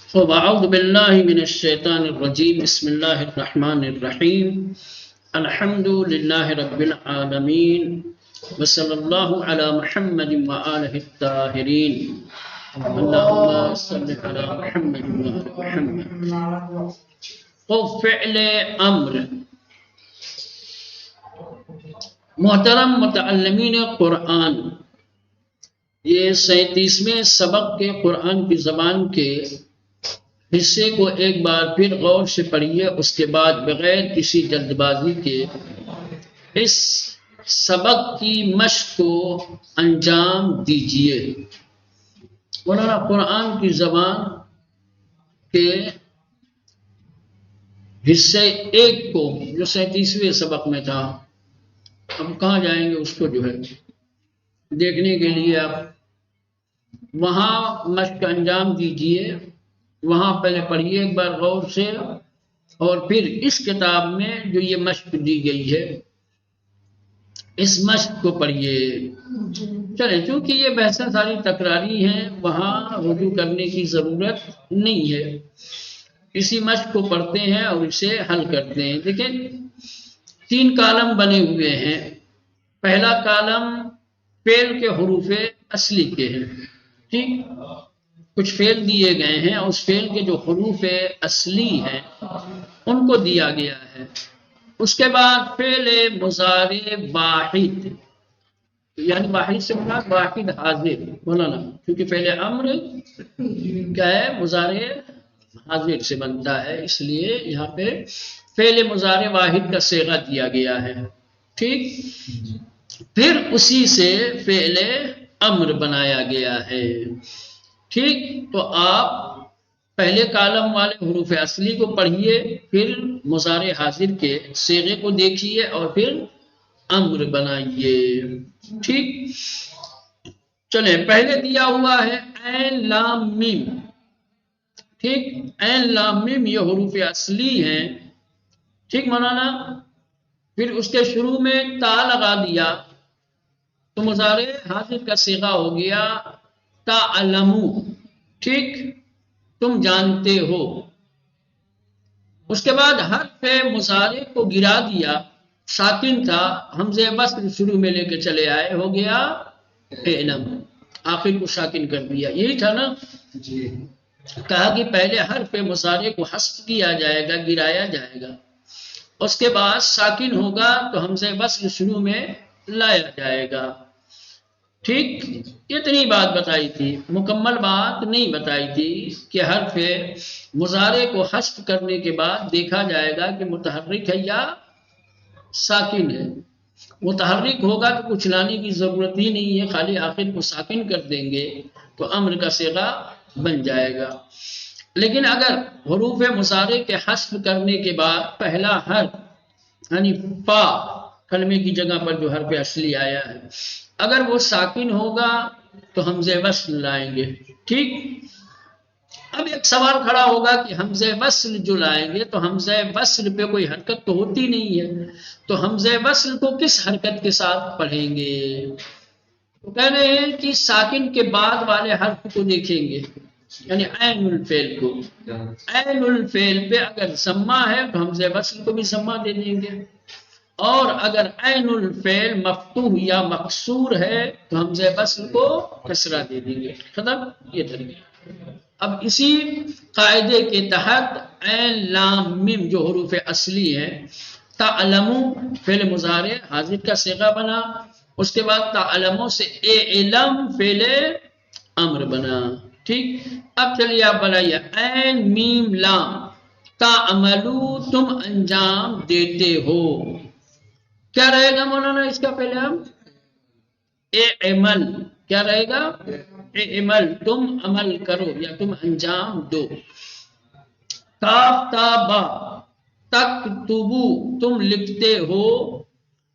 وأعوذ بالله من الشيطان الرجيم بسم الله الرحمن الرحيم الحمد لله رب العالمين وصلى الله على محمد وآله الطاهرين اللهم صل على محمد وآل محمد. تو فعل امر، محترم متعلمین قرآن، یہ 37ویں سبق کے قرآن کی زبان کے حصے کو ایک بار پھر غور سے پڑھیے، اس کے بعد بغیر کسی جلد بازی کے اس سبق کی مشق کو انجام دیجیے۔ مولانا قرآن کی زبان کے حصے ایک کو جو 37ویں سبق میں تھا، ہم کہاں جائیں گے اس کو جو ہے دیکھنے کے لیے آپ وہاں مشق انجام دیجیے، وہاں پہلے پڑھیے ایک بار غور سے، اور پھر اس کتاب میں جو یہ مشق دی گئی ہے اس مشق کو پڑھیے۔ چلیں، چونکہ یہ بحثیں ساری تکراری ہیں، وہاں رجوع کرنے کی ضرورت نہیں ہے، اسی مشق کو پڑھتے ہیں اور اسے حل کرتے ہیں۔ دیکھیں 3 کالم بنے ہوئے ہیں۔ پہلا کالم فعل کے حروف اصلی کے ہیں، ٹھیک، کچھ فعل دیے گئے ہیں، اس فعل کے جو حروف اصلی ہیں ان کو دیا گیا ہے۔ اس کے بعد فعل مضارع واحد، یعنی واحد سے مراد واحد حاضر، مولانا کیونکہ فعل امر کیا ہے، مضارع حاضر سے بنتا ہے، اس لیے یہاں پہ فعل مضارع واحد کا صیغہ دیا گیا ہے، ٹھیک۔ پھر اسی سے فعل امر بنایا گیا ہے، ٹھیک۔ تو آپ پہلے کالم والے حروف اصلی کو پڑھیے، پھر مضارع حاضر کے صیغے کو دیکھیے اور پھر امر بنائیے، ٹھیک۔ چلیں، پہلے دیا ہوا ہے عین لام میم، ٹھیک، عین لام میم یہ حروف اصلی ہیں، ٹھیک مولانا۔ پھر اس کے شروع میں تا لگا دیا تو مضارع حاضر کا صیغہ ہو گیا تعلمو، ٹھیک، تم جانتے ہو۔ اس کے بعد حرف مضارع کو گرا دیا، ساکن تھا، حمزہ وصل شروع میں لے کے چلے آئے، ہو گیا علم، آخر کو ساکن کر دیا، یہی تھا نا جی۔ کہا کہ پہلے حرف مضارع کو حذف کیا جائے گا، گرایا جائے گا، اس کے بعد ساکن ہوگا تو حمزہ وصل شروع میں لایا جائے گا، ٹھیک۔ اتنی بات بتائی تھی، مکمل بات نہیں بتائی تھی کہ حرف مضارع کو حذف کرنے کے بعد دیکھا جائے گا کہ متحرک ہے یا ساکن ہے۔ متحرک ہوگا تو کچھ لانے کی ضرورت ہی نہیں ہے، خالی آخر کو ساکن کر دیں گے تو امر کا صیغہ بن جائے گا۔ لیکن اگر حروف مضارع کے حذف کرنے کے بعد پہلا حرف یعنی فا کلمے کی جگہ پر جو حرف اصلی آیا ہے اگر وہ ساکن ہوگا تو حمزہ وصل لائیں گے، ٹھیک۔ اب ایک سوال کھڑا ہوگا کہ حمزہ وصل جو لائیں گے تو حمزہ وصل پہ کوئی حرکت تو ہوتی نہیں ہے، تو حمزہ وصل کو کس حرکت کے ساتھ پڑھیں گے؟ تو کہہ رہے ہیں کہ ساکن کے بعد والے حرف کو دیکھیں گے، یعنی عین الفعل کو۔ عین الفعل پہ اگر ضمہ ہے تو حمزہ وصل کو بھی ضمہ دے دیں گے، اور اگر عین الفعل مفتوح یا مکسور ہے تو حمزہ وصل کو کسرہ دے دیں گے، ختم، یہ طریقہ۔ اب اسی قاعدے کے تحت عین لام میم جو حروف اصلی ہیں، تعلمو فعل مضارع حاضر کا صیغہ بنا، اس کے بعد تعلمو سے علم فعل امر بنا، ٹھیک۔ اب چلیے آپ بنائیے عین میم لام تعملو تم انجام دیتے ہو، کیا رہے گا مولانا اس کا پہلے ہم عمل، کیا رہے گا عمل، تم عمل کرو یا تم انجام دو۔ کاف تا با تکتبو تم لکھتے ہو،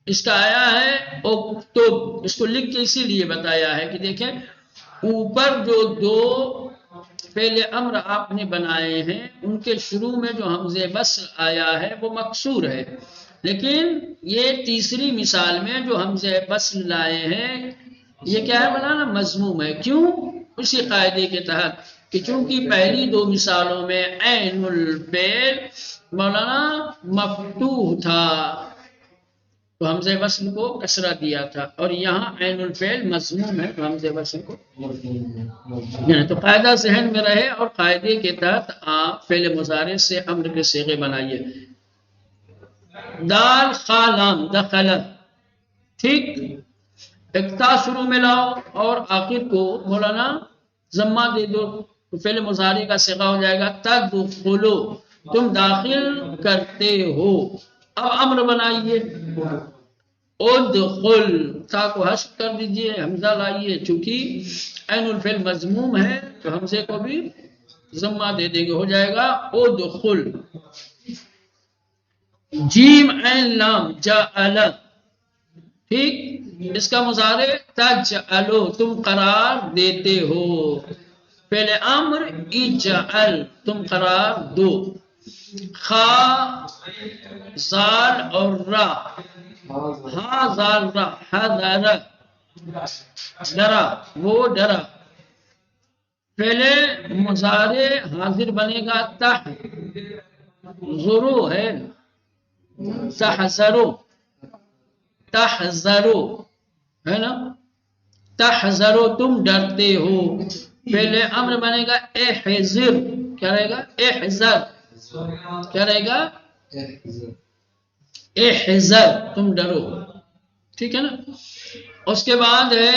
اس کا آیا ہے اکتب، اس کو لکھ کے اسی لیے بتایا ہے کہ دیکھیں اوپر جو 2 فعل امر آپ نے بنائے ہیں ان کے شروع میں جو حمزہ وصل آیا ہے وہ مکسور ہے، لیکن یہ تیسری مثال میں جو حمزہ وصل لائے ہیں یہ کیا ہے مولانا؟ مضموم ہے۔ کیوں؟ اسی قاعدے کے تحت کہ چونکہ پہلی دو مثالوں میں عین الفعل مولانا مفتوح تھا تو حمزہ وصل کو کسرہ دیا تھا، اور یہاں عین الفعل مضموم ہے تو حمزہ وصل کو تو قاعدہ ذہن میں رہے، اور قاعدے کے تحت آپ فعل مضارع سے امر کے صیغے بنائیے۔ دال خالام دخل، ٹھیک، اقتا شروع میں لاؤ اور آخر کو مولانا ضمہ دے دو تو فعل مضارع کا صیغہ ہو جائے گا تدخلو، تم داخل کرتے ہو۔ اب امر بنائیے، ادخل، تا کو حذف کر دیجئے، حمزہ لائیے، چونکہ عین الفعل مضموم ہے تو حمزے کو بھی ضمہ دے دیں گے، ہو جائے گا ادخل۔ جیم عین لام جعل، ٹھیک، اس کا مضارع تجعلو، تم قرار دیتے ہو۔ فعل امر اجعل، تم قرار دو۔ خا زال اور را، ہا زال را، حضر، ڈرا، وہ ڈرا۔ فعل مضارع حاضر بنے گا تحذرو ہے، تحذرو، تحذرو ہے نا، تحذرو، تم ڈرتے ہو۔ فعل امر بنے گا احذر، کیا رہے گا؟ احذر، کیا رہے گا؟ احذر، تم ڈرو، ٹھیک ہے نا۔ اس کے بعد ہے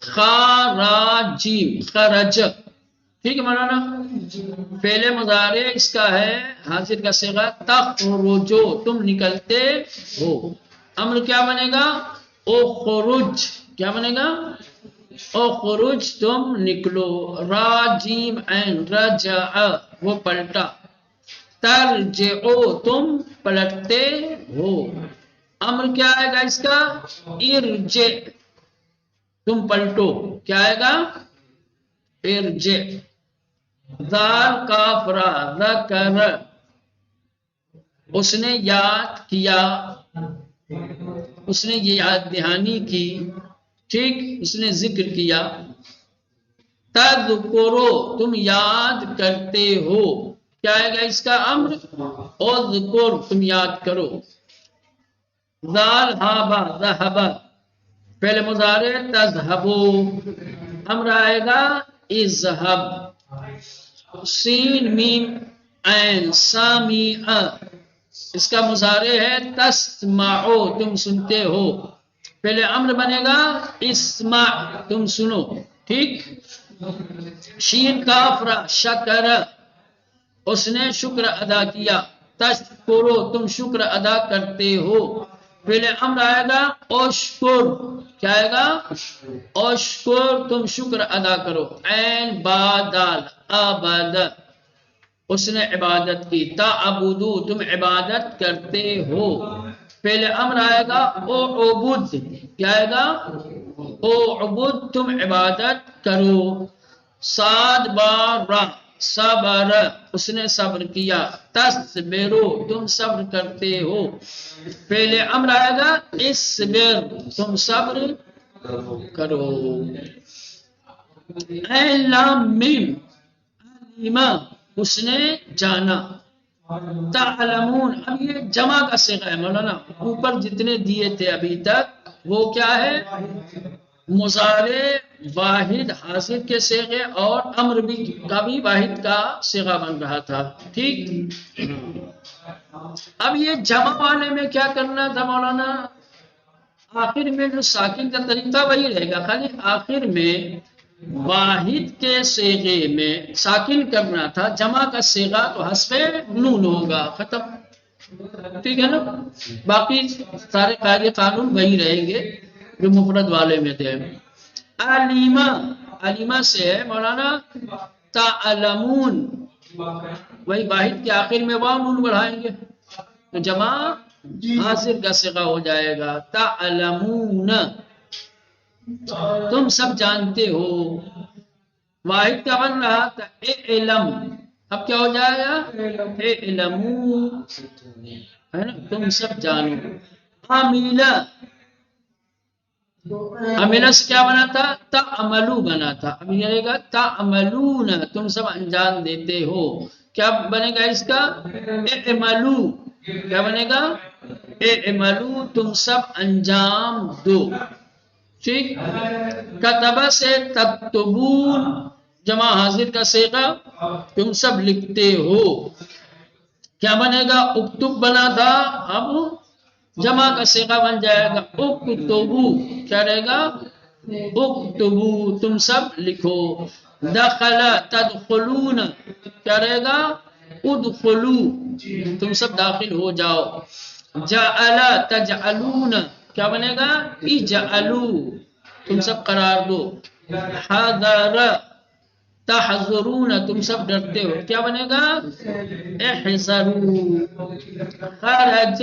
خراجیم، خرج، ٹھیک ہے مولانا۔ فعل مضارع اس کا ہے حاضر کا صیغہ تخرجو، تم نکلتے ہو۔ امر کیا بنے گا؟ اخرج، کیا بنے گا؟ اخرج، تم نکلو۔ راجیم عین رجع، وہ پلٹا۔ ترجعو، تم پلٹتے ہو۔ امر کیا آئے گا اس کا؟ ارجع، تم پلٹو، کیا آئے گا؟ ارجع۔ ذال کاف را، ذکر، اس نے یاد کیا، اس نے یہ یاد دہانی کی، ٹھیک، اس نے ذکر کیا۔ تذکرو، تم یاد کرتے ہو، کیا آئے گا اس کا امر؟ اذکر، تم یاد کرو۔ ذال ہابا، ذہب، فعل مضارع تذہبو، امر آئے گا اذہب۔ سین میم عین سامع، اس کا مضارع ہے تسمعو، تم سنتے ہو۔ پہلے امر بنے گا اسمع، تم سنو، ٹھیک۔ شین کاف را، شکر، اس نے شکر ادا کیا۔ تشکرو، تم شکر ادا کرتے ہو۔ پہلے امر آئے گا اشکر، کیا آئے گا؟ اشکر، تم شکر ادا کرو۔ عین با دال عبد، اس نے عبادت کی۔ تعبدو، تم عبادت کرتے ہو۔ پہلے امر آئے گا اعبد، کیا آئے گا؟ اعبد، تم عبادت کرو۔ صاد با را، صبر، اس نے صبر کیا۔ تصبرو، تم صبر کرتے ہو۔ پہلے امر آئے گا اصبر، تم صبر کرو۔ عین لام میم علیما، اس نے جانا۔ تعلمون، اب یہ جمع کا صیغہ ہے مولانا، اوپر جتنے دیے تھے ابھی تک وہ کیا ہے؟ مضارع واحد حاضر کے صیغے اور امر بھی کا بھی واحد کا صیغہ بن رہا تھا، ٹھیک۔ اب یہ جمع والے میں کیا کرنا تھا مولانا؟ آخر میں جو ساکن کا طریقہ وہی رہے گا، خالی آخر میں واحد کے صیغے میں ساکن کرنا تھا، جمع کا صیغہ تو حذف نون ہوگا، ختم، ٹھیک ہے نا۔ باقی سارے قاعدے قانون وہی رہیں گے جو مفرد والے میں تھے۔ علیمہ، علیمہ سے ہے مولانا تعلمون، وہی واحد کے آخر میں واو نون بڑھائیں گے تو جمع حاضر کا صیغہ ہو جائے گا تعلمون، تم سب جانتے ہو۔ واحد کا بن رہا تھا اعلم، اب کیا ہو جائے گا؟ اعلمو، ہے نا، تم سب جانو۔ عاملہ، عملہ سے کیا بنا تھا؟ تعملو بنا تھا. اب یہ رہے گا تعملون، تم سب انجام دیتے ہو. کیا بنے گا اس کا؟ اعملو. کیا بنے گا؟ اعملو، تم سب انجام دو. ٹھیک. کتبہ سے تکتبون، جمع حاضر کا صیغہ، تم سب لکھتے ہو. کیا بنے گا؟ اکتب بنا تھا، اب جمع کا صیغہ بن جائے گا اکتبو. کیا رہے گا؟ اکتبو، تم سب لکھو. دخل تدخلون، کیا رہے گا؟ ادخلو، تم سب داخل ہو جاؤ. جعل تجعلون، کیا بنے گا؟ اجعلو، تم سب قرار دو. حذر تحذرون، تم سب ڈرتے ہو. کیا بنے گا؟ احذروا. خرج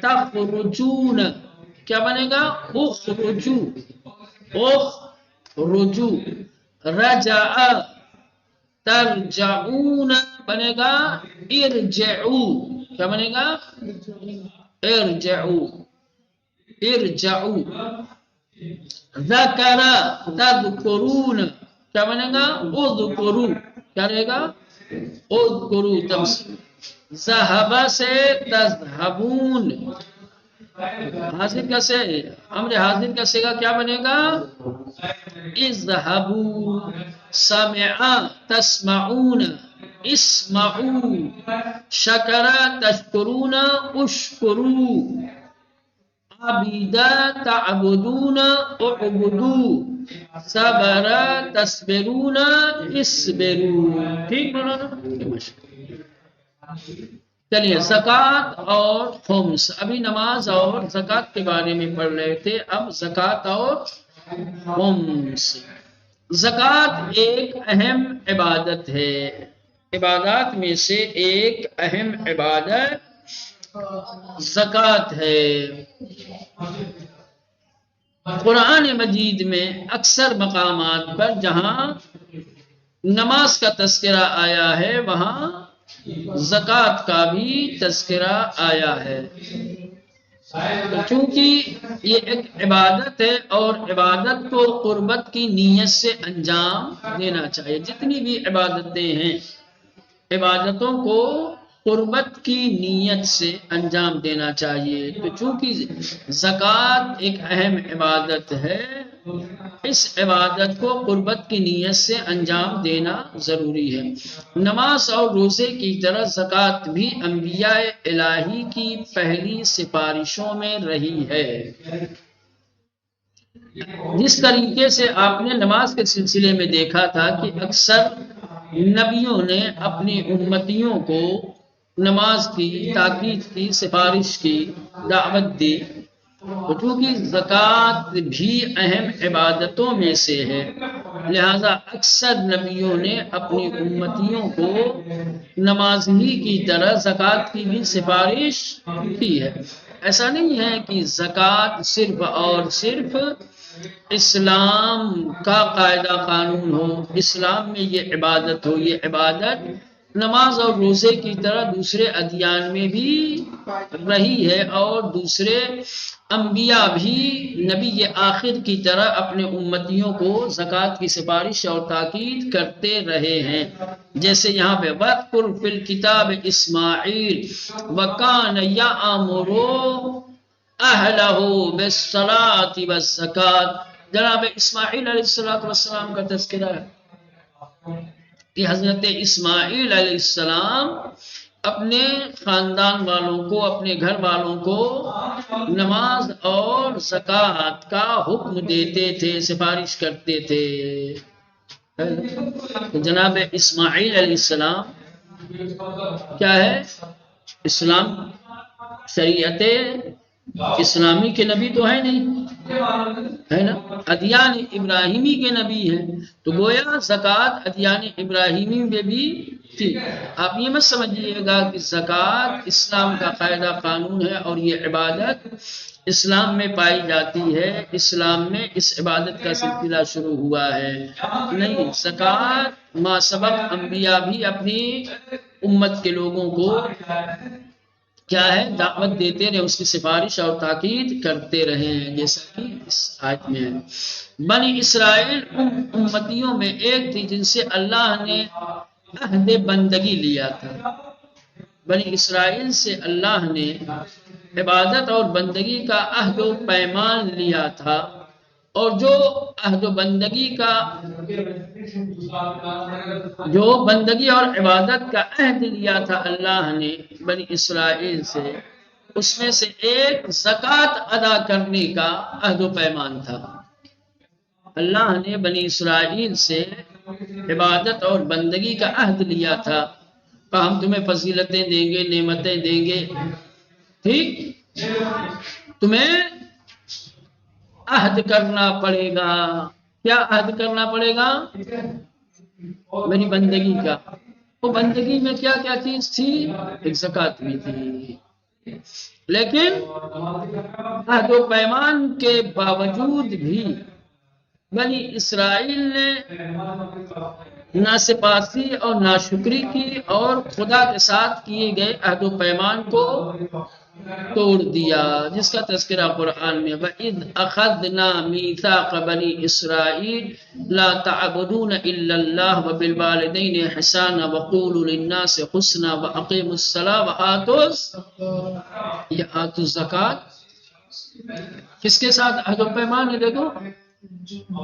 تخرجون، کیا بنے گا؟ اخرجو. اخرجو. رجع ترجعون، بنے گا ارجعو. کیا بنے گا؟ ارجعو. ارجعو. ذکر تذکرون، کیا بنے گا؟ اذکرو. کیا رہے گا؟ اذکرو. ذہب سے تذہبون، حاضر کا سے امر حاضر کا صیغہ کیا بنے گا؟ اذهبو. سمع تسمعون، اسمعو. شکر تشکرون، اشکرو. عبد تعبدون، اعبدو. صبر تصبرون، اصبرو. ٹھیک مولانا؟ چلیے، زکوٰۃ اور خمس. ابھی نماز اور زکوٰۃ کے بارے میں پڑھ رہے تھے، اب زکوٰۃ اور خمس. زکوٰۃ ایک اہم عبادت ہے، عبادات میں سے ایک اہم عبادت زکوٰۃ ہے. قرآن مجید میں اکثر مقامات پر جہاں نماز کا تذکرہ آیا ہے وہاں زکوٰۃ کا بھی تذکرہ آیا ہے. چونکہ یہ ایک عبادت ہے اور عبادت کو قربت کی نیت سے انجام دینا چاہیے. جتنی بھی عبادتیں ہیں، عبادتوں کو قربت کی نیت سے انجام دینا چاہیے. تو چونکہ زکوٰۃ ایک اہم عبادت ہے، اس عبادت کو قربت کی نیت سے انجام دینا ضروری ہے. نماز اور روزے کی طرح زکوٰۃ بھی انبیاء الہی کی پہلی سفارشوں میں رہی ہے. جس طریقے سے آپ نے نماز کے سلسلے میں دیکھا تھا کہ اکثر نبیوں نے اپنی امتیوں کو نماز کی تاکید کی، سفارش کی، دعوت دی. چونکہ زکوٰۃ بھی اہم عبادتوں میں سے ہے، لہذا اکثر نبیوں نے اپنی امتیوں کو نماز ہی کی طرح زکوٰۃ کی بھی سفارش کی ہے. ایسا نہیں ہے کہ زکوٰۃ صرف اور صرف اسلام کا قاعدہ قانون ہو، اسلام میں یہ عبادت ہو. یہ عبادت نماز اور روزے کی طرح دوسرے ادیان میں بھی رہی ہے، اور دوسرے انبیاء بھی نبی آخر کی طرح اپنے امتیوں کو زکوٰۃ کی سفارش اور تاکید کرتے رہے ہیں. جیسے یہاں پہ وَاذْكُرْ فِي الْكِتَابِ إِسْمَاعِيلَ وَكَانَ يَأْمُرُ أَهْلَهُ بِالصَّلَاةِ وَالزَّكَاةِ. جناب اسماعیل علیہ السلام کا تذکرہ ہے کہ حضرت اسماعیل علیہ السلام اپنے خاندان والوں کو، اپنے گھر والوں کو نماز اور زکوٰۃ کا حکم دیتے تھے، سفارش کرتے تھے. جناب اسماعیل علیہ السلام کیا ہے؟ اسلام، شریعت اسلامی کے نبی تو ہے نہیں، ہے نا؟ ادیان ابراہیمی کے نبی ہیں. تو گویا زکوٰۃ ادیان ابراہیمی میں بھی تھی. آپ یہ مت سمجھیے گا کہ زکوٰۃ اسلام کا قاعدہ قانون ہے اور یہ عبادت اسلام میں پائی جاتی ہے، اسلام میں اس عبادت کا سلسلہ شروع ہوا ہے. نہیں، زکوٰۃ ما سبق انبیاء بھی اپنی امت کے لوگوں کو کیا ہے دعوت دیتے رہے، اس کی سفارش اور تاکید کرتے رہے ہیں، جیسا کہ اس آیت میں ہے۔ بنی اسرائیل ان امتیوں میں ایک تھی جن سے اللہ نے عہد بندگی لیا تھا۔ بنی اسرائیل سے اللہ نے عبادت اور بندگی کا عہد و پیمان لیا تھا، اور جو عہد و بندگی کا جو بندگی اور عبادت کا عہد لیا تھا اللہ نے بنی اسرائیل سے، اس میں سے ایک زکوٰۃ ادا کرنے کا عہد و پیمان تھا۔ اللہ نے بنی اسرائیل سے عبادت اور بندگی کا عہد لیا تھا کہ ہم تمہیں فضیلتیں دیں گے، نعمتیں دیں گے، ٹھیک، تمہیں عہد کرنا پڑے گا۔ کیا عہد کرنا پڑے گا؟ میری بندگی کا۔ وہ بندگی میں کیا کیا چیز تھی؟ ایک زکوٰۃ بھی تھی، لیکن عہد و پیمان کے باوجود بھی بنی اسرائیل نے ناسپاسی اور ناشکری کی اور خدا کے ساتھ کیے گئے عہد و پیمان کو توڑ دیا، جس کا تذکرہ قرآن میں وَإِذْ أَخَذْنَا مِيثَاقَ بَنِي إِسْرَائِيلَ لَا تَعْبُدُونَ إِلَّا اللَّهَ وَبِالْوَالِدَيْنِ إِحْسَانًا وَقُولُوا لِلنَّاسِ حُسْنًا وَأَقِيمُوا الصَّلَاةَ وَآتُوا الزَّكَاةَ۔ کس کے ساتھ عہد و پیمان ہے؟ دیکھو،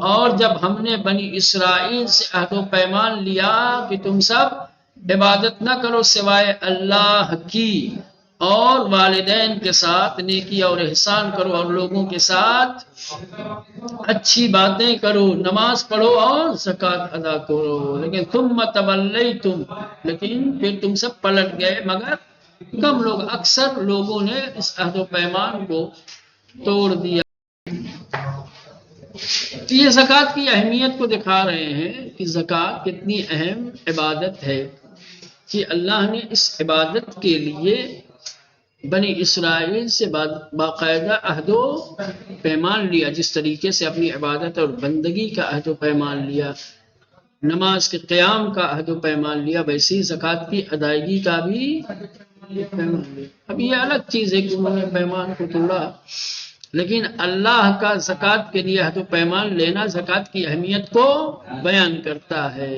اور جب ہم نے بنی اسرائیل سے عہد و پیمان لیا کہ تم سب عبادت نہ کرو سوائے اللہ کی، اور والدین کے ساتھ نیکی اور احسان کرو، اور لوگوں کے ساتھ اچھی باتیں کرو، نماز پڑھو اور زکوٰۃ ادا کرو، لیکن ثم تولیتم، لیکن پھر تم سب پلٹ گئے، مگر کم لوگ، اکثر لوگوں نے اس عہد و پیمان کو توڑ دیا۔ یہ زکوٰۃ کی اہمیت کو دکھا رہے ہیں کہ زکوٰۃ کتنی اہم عبادت ہے، کہ اللہ نے اس عبادت کے لیے بنی اسرائیل سے باقاعدہ عہد و پیمان لیا، جس طریقے سے اپنی عبادت اور بندگی کا عہد و پیمان لیا، نماز کے قیام کا عہد و پیمان لیا، ویسے ہی زکوٰۃ کی ادائیگی کا بھی پیمان لیا۔ اب یہ الگ چیز ہے کہ انہوں نے پیمان کو توڑا، لیکن اللہ کا زکوٰۃ کے لیے عہد و پیمان لینا زکوٰۃ کی اہمیت کو بیان کرتا ہے۔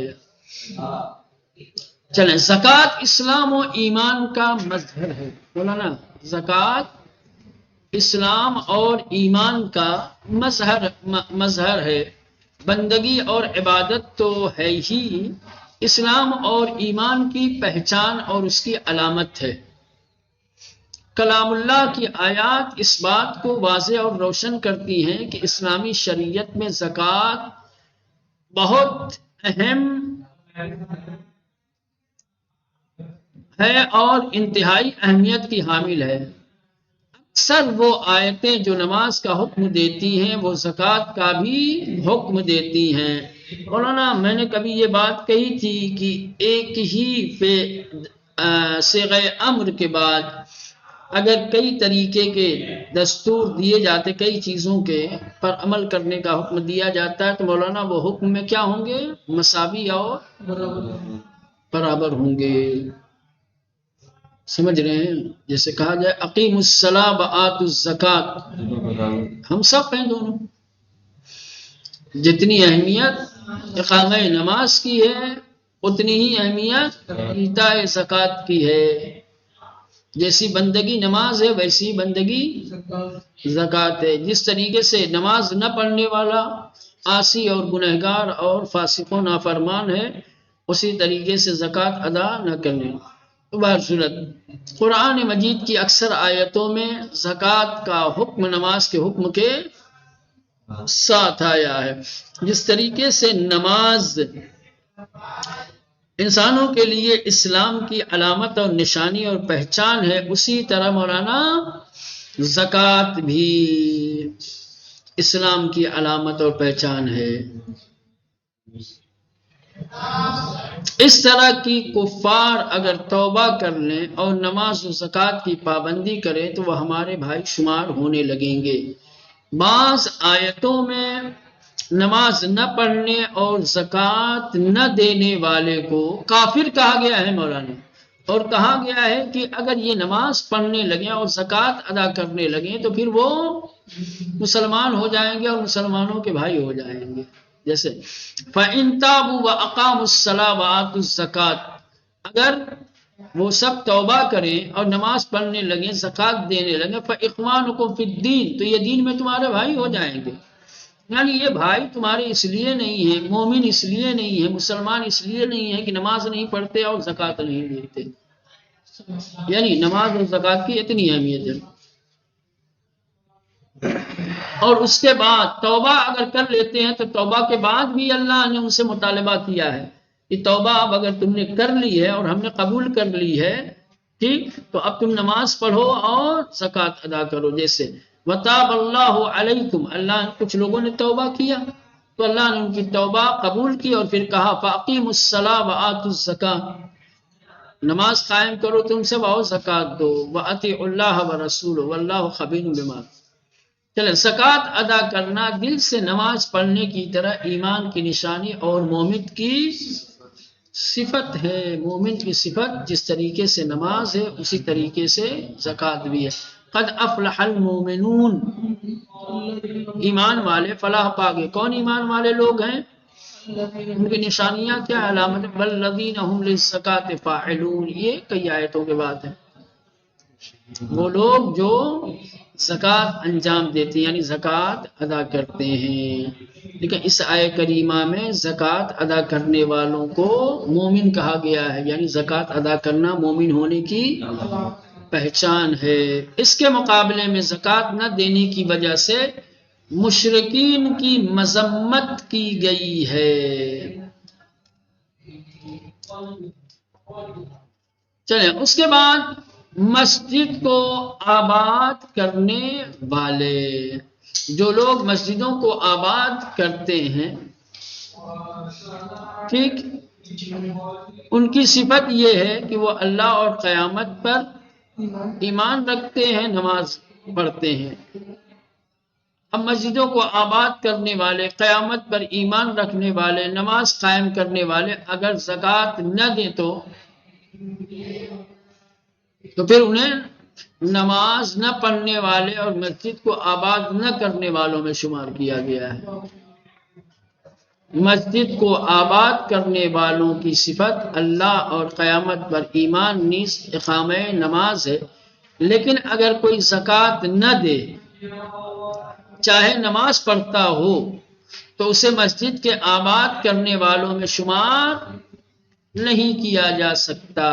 چلیں، زکوٰۃ اسلام و ایمان کا مظہر ہے، بولا نا، زکوٰۃ اسلام اور ایمان کا مظہر ہے۔ بندگی اور عبادت تو ہے ہی اسلام اور ایمان کی پہچان اور اس کی علامت ہے۔ کلام اللہ کی آیات اس بات کو واضح اور روشن کرتی ہیں کہ اسلامی شریعت میں زکوٰۃ بہت اہم ہے اور انتہائی اہمیت کی حامل ہے۔ اکثر وہ آیتیں جو نماز کا حکم دیتی ہیں وہ زکوٰۃ کا بھی حکم دیتی ہیں۔ مولانا، میں نے کبھی یہ بات کہی تھی کہ ایک ہی صیغہ امر کے بعد اگر کئی طریقے کے دستور دیے جاتے، کئی چیزوں کے پر عمل کرنے کا حکم دیا جاتا ہے، تو مولانا وہ حکم میں کیا ہوں گے؟ مساوی اور برابر ہوں گے۔ سمجھ رہے ہیں؟ جیسے کہا جائے اقیموا الصلاۃ وآتوا الزکاۃ، ہم سب ہیں دونوں۔ جتنی اہمیت اقامہ نماز کی ہے، اتنی ہی اہمیت ایتاء زکوٰۃ کی ہے۔ جیسی بندگی نماز ہے، ویسی بندگی زکوٰۃ ہے۔ جس طریقے سے نماز نہ پڑھنے والا عاصی اور گنہگار اور فاسق و نافرمان ہے، اسی طریقے سے زکوٰۃ ادا نہ کرنے۔ بہرصورت قرآن مجید کی اکثر آیتوں میں زکوٰۃ کا حکم نماز کے حکم کے ساتھ آیا ہے۔ جس طریقے سے نماز انسانوں کے لیے اسلام کی علامت اور نشانی اور پہچان ہے، اسی طرح مولانا زکوٰۃ بھی اسلام کی علامت اور پہچان ہے۔ اس طرح کی کفار اگر توبہ کر لیں اور نماز و زکوٰۃ کی پابندی کریں تو وہ ہمارے بھائی شمار ہونے لگیں گے۔ بعض آیتوں میں نماز نہ پڑھنے اور زکوٰۃ نہ دینے والے کو کافر کہا گیا ہے مولانا، اور کہا گیا ہے کہ اگر یہ نماز پڑھنے لگیں اور زکوٰۃ ادا کرنے لگیں تو پھر وہ مسلمان ہو جائیں گے اور مسلمانوں کے بھائی ہو جائیں گے. جیسے فَإِن تَابُوا وَأَقَامُوا الصَّلَاةَ وَآتُوا الزَّكَاةَ، اگر وہ سب توبہ کریں اور نماز پڑھنے لگیں، زکوٰۃ دینے لگیں، فَإِخْوَانُكُمْ فِي الدِّينِ، تو یہ دین میں تمہارے بھائی ہو جائیں گے. یعنی یہ بھائی تمہارے اس لیے نہیں ہے، مومن اس لیے نہیں ہے، مسلمان اس لیے نہیں ہے کہ نماز نہیں پڑھتے اور زکوٰۃ نہیں دیتے. یعنی نماز اور زکوٰۃ کی اتنی اہمیت ہے. اور اس کے بعد توبہ اگر کر لیتے ہیں تو توبہ کے بعد بھی اللہ نے ان سے مطالبہ کیا ہے کہ توبہ اب اگر تم نے کر لی ہے اور ہم نے قبول کر لی ہے، ٹھیک، تو اب تم نماز پڑھو اور زکوٰۃ ادا کرو. جیسے وَتَابَ اللَّهُ عَلَيْكُمْ، اللہ کچھ لوگوں نے توبہ کیا تو اللہ نے ان کی توبہ قبول کی اور پھر کہا فَأَقِيمُوا الصَّلَاةَ وَآتُوا الزَّكَاةَ، نماز قائم کرو تم سب اور زکوٰۃ دو. وَأَطِيعُوا اللَّهَ وَرَسُولَهُ وَاللَّهُ خَبِيرٌ بِمَا. چلے، زکوٰۃ ادا کرنا دل سے نماز پڑھنے کی طرح ایمان کی نشانی اور مومن کی صفت ہے. مومن کی صفت جس طریقے سے نماز ہے اسی طریقے سے زکوٰۃ بھی ہے. قد افلح المومنون، ایمان والے فلاح پا گئے. کون ایمان والے لوگ ہیں؟ ان کی نشانیاں کیا علامت؟ والذین هم للزکاۃ فاعلون، یہ کئی آیتوں کے بعد ہے. وہ لوگ جو زکوٰۃ انجام دیتے ہیں یعنی زکوٰۃ ادا کرتے ہیں. لیکن اس آیت کریمہ میں زکوٰۃ ادا کرنے والوں کو مومن کہا گیا ہے، یعنی زکوٰۃ ادا کرنا مومن ہونے کی پہچان ہے. اس کے مقابلے میں زکوٰۃ نہ دینے کی وجہ سے مشرکین کی مذمت کی گئی ہے. چلیں، اس کے بعد مسجد کو آباد کرنے والے، جو لوگ مسجدوں کو آباد کرتے ہیں، ٹھیک، ان کی صفت یہ ہے کہ وہ اللہ اور قیامت پر ایمان رکھتے ہیں، نماز پڑھتے ہیں. اب مسجدوں کو آباد کرنے والے، قیامت پر ایمان رکھنے والے، نماز قائم کرنے والے اگر زکوٰۃ نہ دیں تو پھر انہیں نماز نہ پڑھنے والے اور مسجد کو آباد نہ کرنے والوں میں شمار کیا گیا ہے. مسجد کو آباد کرنے والوں کی صفت اللہ اور قیامت پر ایمان نیز اقامہ نماز ہے. لیکن اگر کوئی زکوٰۃ نہ دے، چاہے نماز پڑھتا ہو، تو اسے مسجد کے آباد کرنے والوں میں شمار نہیں کیا جا سکتا.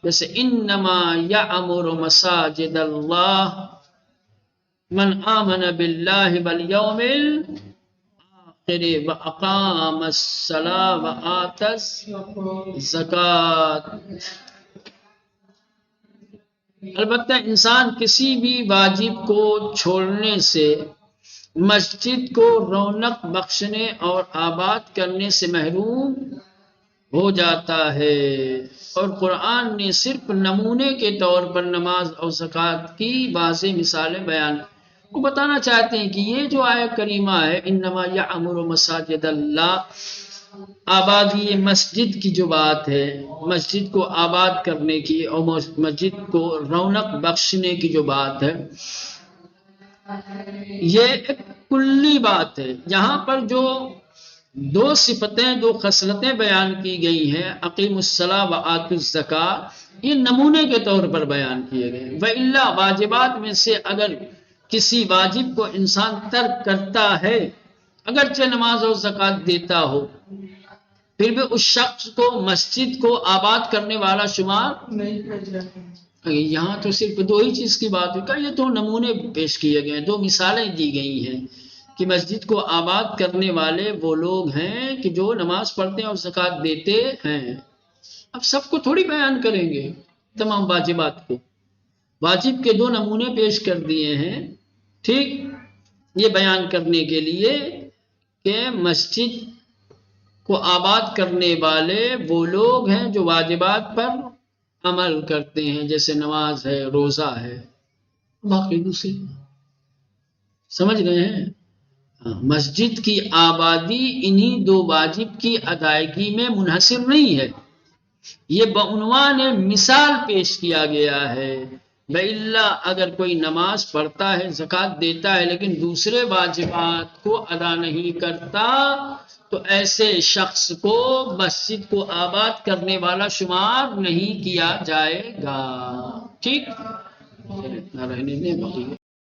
جیسے انما یعمر مساجد اللہ من آمن باللہ والیوم الآخر واقام الصلاۃ وآت الزکاۃ. البتہ انسان کسی بھی واجب کو چھوڑنے سے مسجد کو رونق بخشنے اور آباد کرنے سے محروم ہو جاتا ہے. اور قرآن نے صرف نمونے کے طور پر نماز اور زکوٰۃ کی واضح مثالیں بیان وہ بتانا چاہتے ہیں کہ یہ جو آیت کریمہ ہے انما یعمر مساجد اللہ، آبادی مسجد کی جو بات ہے، مسجد کو آباد کرنے کی اور مسجد کو رونق بخشنے کی جو بات ہے، یہ ایک کلی بات ہے. یہاں پر جو دو صفتیں، دو خصلتیں بیان کی گئی ہیں، اقیم الصلاۃ وآتوا الزکاۃ، یہ نمونے کے طور پر بیان کیے گئے. وإلا واجبات میں سے اگر کسی واجب کو انسان ترک کرتا ہے، اگرچہ نماز اور زکوٰۃ دیتا ہو، پھر بھی اس شخص کو مسجد کو آباد کرنے والا شمار نہیں کر جاتا. یہاں تو صرف دو ہی چیز کی بات ہوئی، یہ دو نمونے پیش کیے گئے، دو مثالیں دی گئی ہیں کہ مسجد کو آباد کرنے والے وہ لوگ ہیں کہ جو نماز پڑھتے ہیں اور زکوٰۃ دیتے ہیں. اب سب کو تھوڑی بیان کریں گے، تمام واجبات کو. واجب کے دو نمونے پیش کر دیے ہیں، ٹھیک، یہ بیان کرنے کے لیے کہ مسجد کو آباد کرنے والے وہ لوگ ہیں جو واجبات پر عمل کرتے ہیں، جیسے نماز ہے، روزہ ہے، باقی دوسری. سمجھ گئے ہیں؟ مسجد کی آبادی انہی دو واجب کی ادائیگی میں منحصر نہیں ہے. یہ بعنوان مثال پیش کیا گیا ہے۔ وَإِلَّا اگر کوئی نماز پڑھتا ہے، زکوٰۃ دیتا ہے، لیکن دوسرے واجبات کو ادا نہیں کرتا، تو ایسے شخص کو مسجد کو آباد کرنے والا شمار نہیں کیا جائے گا۔ ٹھیک، اتنا رہنے دیں، بقیہ